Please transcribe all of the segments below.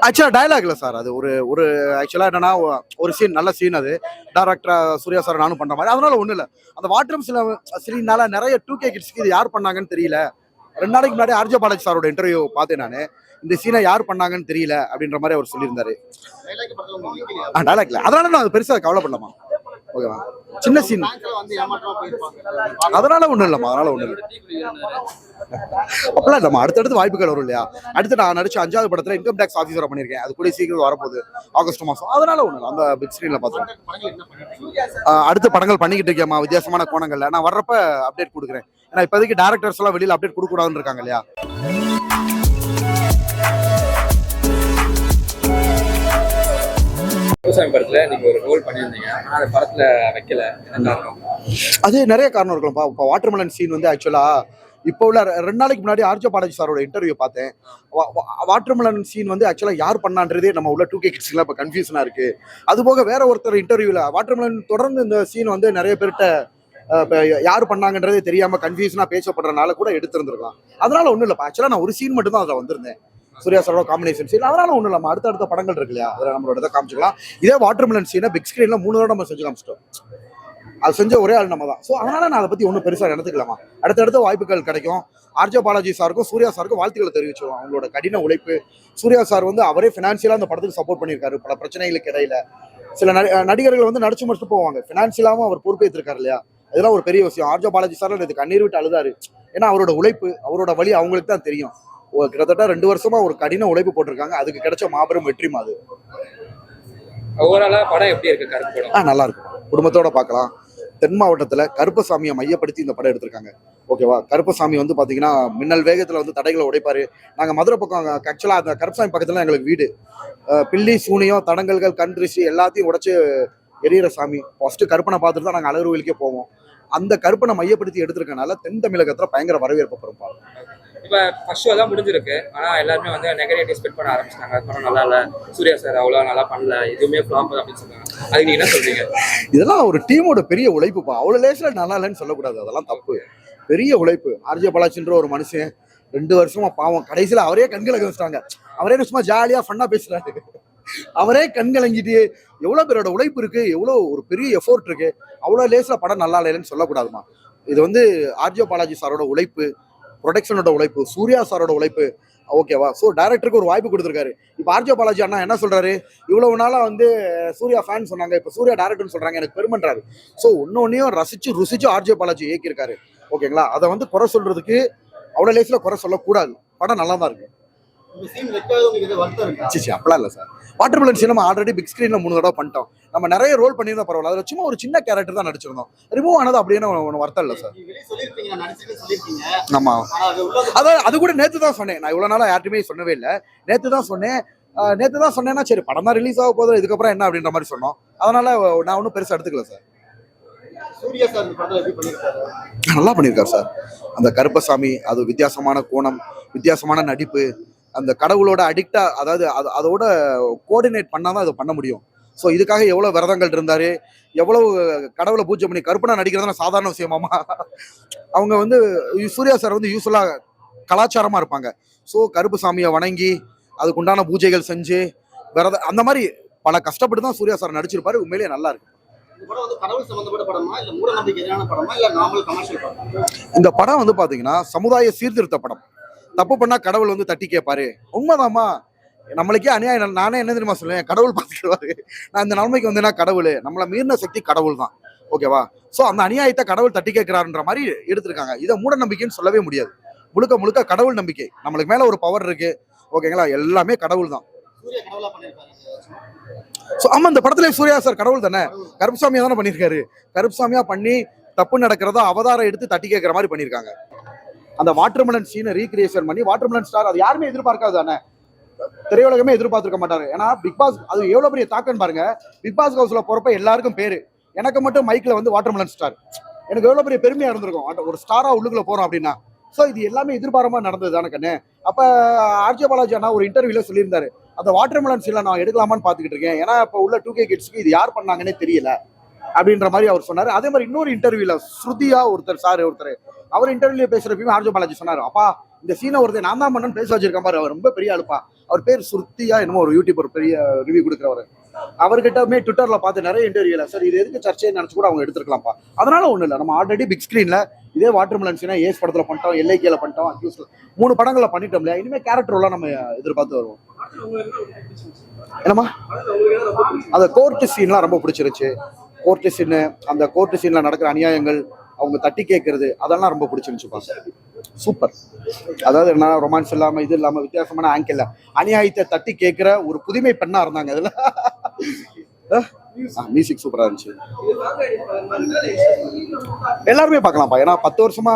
ஆக்சுவலா டயலாக் இல்ல சார், அது ஒரு ஒரு ஆக்சுவலா என்னன்னா ஒரு சீன், நல்ல சீன் அது. டைரக்டர் சூர்யா சார் நானும் பண்ற மாதிரி, அதனால ஒண்ணு இல்ல. அந்த வாட்டர் சீனால நிறைய 2K கிட்ஸ்க்கு இது யார் பண்ணாங்கன்னு தெரியல. 2 நாளைக்கு முன்னாடி ஆர்ஜே பாலாஜி சாரோட இன்டர்வியூ பார்த்தேன் நானு. இந்த சீனை யார் பண்ணாங்கன்னு தெரியல அப்படின்ற மாதிரி அவர் சொல்லியிருந்தாரு. டயலாக்ல அதனால நான் அது பெருசா கவலைப்படலாமா, ஓகேவா? சின்ன சீன், அதனால ஒண்ணும் இல்லம்மா, அதனால ஒண்ணும் இல்லை. அப்பெல்லாம் இல்லம்மா, அடுத்தடுத்து வாய்ப்புகள் வரும் இல்லையா? அடுத்து நான் நடிச்ச 5வது படத்துல இன்கம் டேக்ஸ் ஆஃபீஸரா பண்ணியிருக்கேன். அது கூட சீக்கிரம் வரப்போகுது, ஆகஸ்ட் மாசம். அதனால ஒண்ணு இல்லை, அந்த பிக் ஸ்கிரீன்ல பார்த்தோம். அடுத்த படங்கள் பண்ணிக்கிட்டு இருக்கேம்மா, வித்தியாசமான கோணங்கள்ல. நான் வர்றப்ப அப்டேட் கொடுக்குறேன். ஏன்னா இப்போதைக்கு டேரக்டர்ஸ் எல்லாம் வெளியில அப்டேட் கொடுக்க கூடாதுன்னு இருக்காங்க இல்லையா? படத்துல நீங்க ஒரு ரோல் பண்ணியிருந்தீங்க, ஆனா அந்த படத்துல வைக்கல, என்ன காரணம்? அது நிறைய காரணம் இருக்கும்ப்பா. இப்போ வாட்டர்மெலன் சீன் வந்து ஆக்சுவலா இப்போ உள்ள 2 நாளைக்கு முன்னாடி ஆர்ஜே பாலாஜி சாரோட இன்டர்வியூ பார்த்தேன். வாட்டர்மெலன் சீன் வந்து ஆக்சுவலா யார் பண்ணான்றதே நம்ம உள்ள 2K கிட்ஸ்லாம் இப்போ கன்ஃபியூஷனா இருக்கு. அது போக வேற ஒருத்தர் இன்டர்வியூல வாட்டர்மெலன் தொடர்ந்து இந்த சீன் வந்து நிறைய பேர்கிட்ட யார் பண்ணாங்கன்றதே தெரியாம கன்ஃபியூஷனா பேசப்படுறதுனால கூட எடுத்திருந்திருக்கலாம். அதனால ஒன்றும் இல்லைப்பா. ஆக்சுவலா நான் ஒரு சீன் மட்டும் தான் அதில் வந்திருந்தேன், சூர்யா சாரோட காம்பினேஷன் சீன். அதனால ஒன்றும் இல்லாமல் அடுத்த படங்கள் இருக்கு இல்லையா, அதில் நம்மளோட இதை காமிச்சிக்கலாம். இதே வாட்டர்மெலன் சீனை பிக் ஸ்கிரீன்ல 3 தடவை நம்ம செஞ்சு காமிச்சிட்டோம். அது செஞ்ச ஒரே ஆள் நம்ம தான். ஸோ அதனால நான் அதை பத்தி ஒன்றும் பெருசாக நடந்துக்கலாமா. அடுத்தடுத்த வாய்ப்புகள் கிடைக்கும். ஆர்ஜே பாலாஜி சாருக்கும் சூர்யா சாருக்கும் வாழ்த்துக்களை தெரிவிச்சிருவோம். அவங்களோட கடின உழைப்பு. சூர்யா சார் வந்து அவரே ஃபினான்சியலாக அந்த படத்துக்கு சப்போர்ட் பண்ணியிருக்காரு. பல பிரச்சனைகளுக்கு இடையில சில நடிகர்கள் வந்து நடிச்சு முடிச்சுட்டு போவாங்க, ஃபினான்சியலாகவும் அவர் பொறுப்பேற்றிருக்காரு இல்லையா? இதெல்லாம் ஒரு பெரிய விஷயம். ஆர்ஜே பாலாஜி சார் இது கண்ணீர் விட்டு அழுதாரு. ஏன்னா அவரோட உழைப்பு, அவரோட வழி அவங்களுக்கு தான் தெரியும். கிட்டத்தட்ட 2 வருஷமா ஒரு கடின உழைப்பு போட்டிருக்காங்க. அதுக்கு கிடைச்ச மாபெரும் வெற்றி அது. ஓவராலா படம் எப்படி இருக்கு? கருப்பு படம் நல்லா இருக்கும், குடும்பத்தோட பார்க்கலாம். தென் மாவட்டத்துல கருப்பசாமியை மையப்படுத்தி இந்த படம் எடுத்திருக்காங்க, ஓகேவா? கருப்பசாமி வந்து பாத்தீங்கன்னா மின்னல் வேகத்துல வந்து தடைகளை உடைப்பாரு. நாங்க மதுரை பக்கம், ஆக்சுவலா அந்த கருப்பசாமி பக்கத்துல எங்களுக்கு வீடு. பில்லி சூனியம் தடங்கல்கள் கண் திருஷ்டி எல்லாத்தையும் உடைச்சு எரியிற சாமி. ஃபர்ஸ்ட் கருப்பனை பார்த்துட்டு தான் நாங்கள் அழகு கோயிலுக்கே போவோம். அந்த கருப்பனை மையப்படுத்தி எடுத்திருக்கனால தென் தமிழகத்துல பயங்கர வரவேற்பு பெறும். இப்ப ஃபர்ஸ்ட் ஷோ தான் முடிஞ்சிருக்கு, ஆனா எல்லாருமே வந்து நெகட்டிவ் ஸ்பெண்ட் பண்ண ஆரம்பிச்சிட்டாங்க. படம் நல்லா இல்ல, சூர்யா சார் அவ்வளவு நல்லா பண்ணல, எதுவுமே ஃபிளாப் அப்படின்னு சொல்றாங்க. அதுக்கு நீங்க என்ன சொல்றீங்க? இதெல்லாம் ஒரு டீமோட பெரிய உழைப்புப்பா. அவ்வளவு லேஸ்ல நல்லா இல்லைன்னு சொல்லக்கூடாது, அதெல்லாம் தப்பு. பெரிய உழைப்பு. ஆர்ஜே பாலாஜின்ற ஒரு மனுஷன் 2 வருஷமா பாவம், கடைசியில அவரே கண்கலங்க வச்சிட்டாங்க. அவரே சும்மா ஜாலியா ஃபன்னா பேசுறாரு. அவரே கண்கலங்கிட்டு எவ்வளவு பேரோட உழைப்பு இருக்கு, எவ்வளவு ஒரு பெரிய எஃபோர்ட் இருக்கு. அவ்வளவு லேஸ்ல படம் நல்லா இல்லைன்னு சொல்லக்கூடாதுமா. இது வந்து ஆர்ஜே பாலாஜி சாரோட உழைப்பு, ப்ரொடக்ஷனோட உழைப்பு, சூர்யா சாரோட உழைப்பு, ஓகேவா? ஸோ டைரக்டருக்கு ஒரு வாய்ப்பு கொடுத்துருக்காரு. இப்போ ஆர்ஜே பாலாஜி அண்ணா என்ன சொல்றாரு, இவ்வளவு நாளா வந்து சூர்யா ஃபேன் சொன்னாங்க, இப்போ சூர்யா டைரக்டர்னு சொல்றாங்க, எனக்கு பெருமைன்றாரு. ஸோ ஒன்னொன்னையும் ரசிச்சு ருசிச்சு ஆர்ஜே பாலாஜி இயக்கியிருக்காரு, ஓகேங்களா? அதை வந்து குறை சொல்றதுக்கு அவ்வளோ லேஸ்ல குறை சொல்லக்கூடாது. படம் நல்லா தான் இருக்கு. அப்பலாம் இல்லை சார். வாட்டர்மெலன் சீன் நம்ம ஆல்ரெடி பிக் ஸ்கிரீன்ல 3 தடவை பண்ணிட்டோம். நம்ம நிறைய ரோல் பண்ணியிருந்தா பரவாயில்ல, அதில் சும்மா ஒரு சின்ன கேரக்டர் தான் நடிச்சிருந்தோம். ரிமூவ் ஆனது அப்படின்னு ஒன்று வருத்தம் இல்லை சார். ஆமா, அதான் அது கூட நேற்று தான் சொன்னேன். நான் இவ்வளோ நாளாக யார்ட்டுமே சொன்னவே இல்லை, நேற்று தான் சொன்னேன். சொன்னேன்னா சரி படம் தான் ரிலீஸ் ஆக போதும், இதுக்கப்புறம் என்ன அப்படின்ற மாதிரி சொன்னோம். அதனால நான் ஒன்றும் பெருசாக எடுத்துக்கல சார். நல்லா பண்ணியிருக்காரு சார். அந்த கருப்பசாமி, அது வித்தியாசமான கோணம், வித்தியாசமான நடிப்பு, அந்த கடவுளோட அடிக்டா, அதாவது அதோட கோஆர்டினேட் பண்ணாதான் அதை பண்ண முடியும். ஸோ இதுக்காக எவ்வளோ விரதங்கள் இருந்தாரு, எவ்வளவு கடவுளை பூஜை பண்ணி கருப்பனா நடிக்கிறதுனா சாதாரண விஷயமாமா. அவங்க வந்து சூர்யா சார் வந்து யூஸ்வலாக கலாச்சாரமாக இருப்பாங்க. ஸோ கருப்பு சாமியை வணங்கி அதுக்குண்டான பூஜைகள் செஞ்சு விரதம் அந்த மாதிரி பல கஷ்டப்பட்டு தான் சூர்யா சார் நடிச்சிருப்பாரு. உண்மையிலேயே நல்லா இருக்கு. இந்த படம் வந்து பாத்தீங்கன்னா சமுதாய சீர்திருத்த படம். தப்பு பண்ணா கடவுள் வந்து தட்டி கேட்பாரு, உண்மைதாமா. நம்மளுக்கே அநியாயம். நானே என்ன தெரியுமா சொல்லுவேன், கடவுள் பார்த்துக்குவாரு. நான் இந்த நன்மைக்கு வந்தேன்னா கடவுள், நம்மளை மீறின சக்தி கடவுள் தான், ஓகேவா? ஸோ அந்த அநியாயத்தை கடவுள் தட்டி கேட்கிறாருன்ற மாதிரி எடுத்திருக்காங்க. இதை மூட நம்பிக்கைன்னு சொல்லவே முடியாது. முழுக்க முழுக்க கடவுள் நம்பிக்கை. நம்மளுக்கு மேல ஒரு பவர் இருக்கு, ஓகேங்களா? எல்லாமே கடவுள் தான். ஆமா, இந்த படத்துல சூர்யா சார் கடவுள் தானே, கருப்புசாமியா தானே பண்ணிருக்காரு. கருப்புசாமியா பண்ணி தப்பு நடக்கிறதா அவதாரம் எடுத்து தட்டி கேட்கிற மாதிரி பண்ணிருக்காங்க. அந்த வாட்டர்மெலன் சீனை ரீக்ரியேஷன் பண்ணி வாட்டர்மெலன் ஸ்டார், அது யாருமே எதிர்பார்க்காது தானே, திரையுலகமே எதிர்பார்த்திருக்க மாட்டாரு. ஏன்னா பிக் பாஸ் அது எவ்வளவு பெரிய தாக்கம் பாருங்க. பிக் பாஸ் ஹவுஸ்ல போறப்ப எல்லாருக்கும் பேரு, எனக்கு மட்டும் மைக்ல வந்து வாட்டர்மெலன் ஸ்டார். எனக்கு எவ்வளவு பெரிய பெருமையா இருந்திருக்கும் ஒரு ஸ்டாரா உள்ளுக்குள்ள போறோம் அப்படின்னா. ஸோ இது எல்லாமே எதிர்பாரமா நடந்தது தானே கண்ணு. அப்ப ஆர்ஜே பாலாஜி அண்ணா ஒரு இன்டர்வியூல சொல்லியிருந்தாரு, அந்த வாட்டர்மெலன் சீன்ல நான் எடுக்கலாமான்னு பாத்துக்கிட்டு இருக்கேன், ஏன்னா இப்ப உள்ள 2K கிட்ஸ்க்கு இது யார் பண்ணாங்கன்னே தெரியல அப்படின்ற மாதிரி அவர் சொன்னாரு. அதே மாதிரி இன்னொரு இன்டர்வியூல ஸ்ருதியா ஒருத்தர் அவர் இன்டர்வியூல பேசுறப்பயுமே ஆர்ஜே பாலாஜி சொன்னாரு, அப்பா இந்த சீனை ஒருத்தர் நான் தான் பண்ணன்னு பேச வச்சிருக்கேன் பாரு, அவர் ரொம்ப பெரிய ஆளுப்பா, அவர் பேர் ஸ்ருதியா என்னமோ ஒரு யூடியூபர் பெரிய ரிவ்யூ கொடுக்குறவர், அவர்கிட்டமே ட்விட்டர்ல பார்த்து நிறைய இன்டர்வியூல சார் இது எதுக்கு சர்ச்சையை நினைச்சு கூட அவங்க எடுத்துருக்கலாம்ப்பா. அதனால ஒண்ணும் இல்லை, நம்ம ஆல்ரெடி பிக் ஸ்கிரீன்ல இதே வாட்டர்மெலன் சீனை ஏஸ் படத்துல பண்ணிட்டோம், LIKல பண்ணிட்டோம், அக்யூஸ்ல 3 படங்களை பண்ணிட்டோம் இல்லையா, இனிமே கேரக்டர் எல்லாம் நம்ம எதிர்பார்த்து வருவோம். என்னமா அந்த கோர்ட்டு சீன்லாம் ரொம்ப பிடிச்சிருச்சு. கோர்ட்டு சீனு, அந்த கோர்ட்டு சீன்ல நடக்கிற அநியாயங்கள், அவங்க தட்டி கேட்கறது, அதெல்லாம் ரொம்ப பிடிச்சிருந்துச்சுப்பா. சூப்பர். அதாவது என்ன, ரொமான்ஸ் இல்லாம இது இல்லாம வித்தியாசமான ஆங்கிள், அநியாயத்தை தட்டி கேட்கிற ஒரு புதுமை பெண்ணா இருந்தாங்க அதுல. மியூசிக் சூப்பரா இருந்துச்சு. எல்லாருமே பார்க்கலாம்ப்பா, ஏன்னா 10 வருஷமா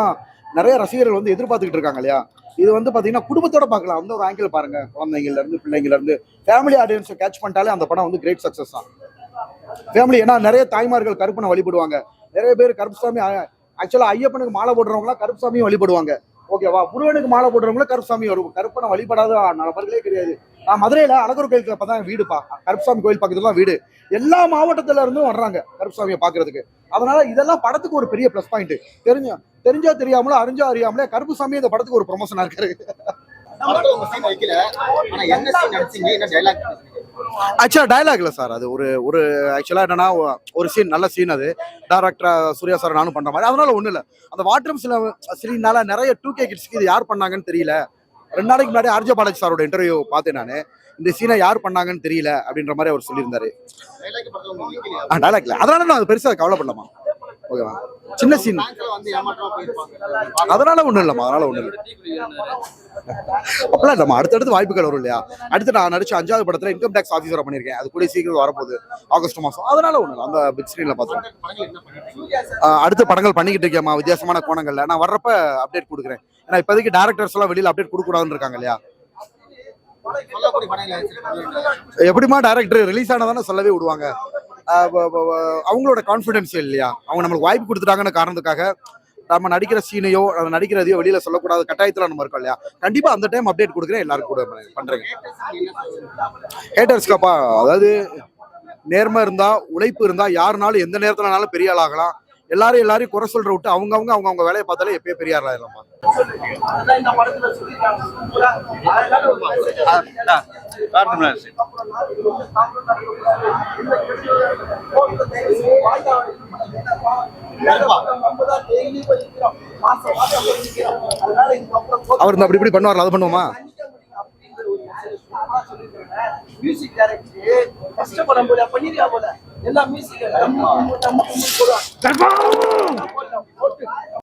நிறைய ரசிகர்கள் வந்து எதிர்பார்த்துக்கிட்டு இருக்காங்க இல்லையா. இது வந்து பாத்தீங்கன்னா குடும்பத்தோட பார்க்கலாம், அந்த ஒரு ஆங்கிள் பாருங்க, குழந்தைங்கள்ல இருந்து பிள்ளைங்கள்ல இருந்து ஃபேமிலி ஆடியன்ஸை கேட்ச் பண்ணிட்டாலே அந்த படம் வந்து கிரேட் சக்சஸ் தான். ஃபேமிலி, ஏன்னா நிறைய தாய்மார்கள் கருப்பனை வழிபடுவாங்க, நிறைய பேர் கருப்புசாமி, ஆக்சுவலா ஐயப்பனுக்கு மாலை போடுறவங்களாம் கருப்புசாமியும் வழிபடுவாங்க, ஓகேவா. முருகனுக்கு மாலை போடுறவங்களும் கருப்புசாமி வரும், கருப்பனை வழிபடாத நபர்களே கிடையாது. நான் மதுரையில அழகர் கோயிலுக்கு அப்பதான் வீடுப்பா, கருப்புசாமி கோயில் பக்கத்துல தான் வீடு, எல்லா மாவட்டத்துல இருந்தும் வர்றாங்க கருப்புசாமியை பாக்குறதுக்கு. அதனால இதெல்லாம் படத்துக்கு ஒரு பெரிய பிளஸ் பாயிண்ட். தெரிஞ்சா தெரியாமலோ அறிஞ்சா அறியாமலே கருப்புசாமி இந்த படத்துக்கு ஒரு ப்ரொமோஷனா இருக்காரு. ஆக்சுவலா டயலாக் இல்ல சார், அது ஒரு ஆக்சுவலா என்னன்னா ஒரு சீன், நல்ல சீன், அது டைரக்டர் சூர்யா சார் நானும் பண்ற மாதிரி, அதனால ஒண்ணு இல்ல. அந்த வாட்டர் சீனால நிறைய 2K கிட்ஸ்க்கு இது யார் பண்ணாங்கன்னு தெரியல. 2 நாளைக்கு முன்னாடி ஆர்ஜே பாலாஜி சாரோட இன்டர்வியூ பார்த்தேன் நானு, இந்த சீனை யார் பண்ணாங்கன்னு தெரியல அப்படின்ற மாதிரி அவர் சொல்லியிருந்தாரு. டயலாக்ல அதனால நான் பெருசா கவலைப்படலாமா, ஓகேவா, சின்ன சீன், அதனால ஒண்ணும் இல்லம்மா, அதனால ஒண்ணும் இல்லை. அப்பெல்லாம் நம்ம அடுத்தடுத்து வாய்ப்புகள் வரும் இல்லையா. அடுத்து நான் நடிச்ச 5வது படத்துல இன்கம் டேக்ஸ் ஆஃபீஸரா பண்ணிருக்கேன், அது கூட சீக்கிரம் வரப்போகுது ஆகஸ்ட் மாசம், அதனால ஒண்ணு இல்லை, அந்த பிக் ஸ்கிரீன்ல பார்த்தோம். அடுத்த படங்கள் பண்ணிக்கிட்டு இருக்கேம்மா, வித்தியாசமான கோணங்கள்ல நான் வர்றப்ப அப்டேட் கொடுக்குறேன். ஏன்னா இப்போதைக்கு டேரக்டர்ஸ் எல்லாம் வெளியில அப்டேட் கொடுக்க கூடாதுன்னு இருக்காங்க இல்லையா. எப்படிமா டைரக்டர் ரிலீஸ் ஆனதானே சொல்லவே விடுவாங்க, அவங்களோட கான்ஃபிடன்ஸ் இல்லையா, அவங்க நம்மளுக்கு வாய்ப்பு கொடுத்துட்டாங்கன்னு காரணத்துக்காக நம்ம நடிக்கிற சீனையோ நடிக்கிறதையோ வெளியில சொல்லக்கூடாது கட்டாயத்துல நம்ம இருக்கோம் இல்லையா. கண்டிப்பா அந்த டைம் அப்டேட் கொடுக்குறேன், எல்லாரும் கூட பண்றேங்க. ஹேட்டர்ஸ்க்காப்பா, அதாவது நேர்மை இருந்தா, உழைப்பு இருந்தா, யாருனாலும் எந்த நேரத்துலனாலும் பெரிய ஆள் ஆகலாம். எல்லாரையும் குறை சொல்ற விட்டு அவங்க வேலையை பார்த்தாலே எப்பயும் பெரிய ஆள் ஆயிடலாமா. அவர் அப்படி இப்படி பண்ணுவார்ல, அது பண்ணுவோமா. மியூசிக் டைரக்டர் கஷ்டப்படும் போல பண்ணிருக்கா போல எல்லா மியூசிக்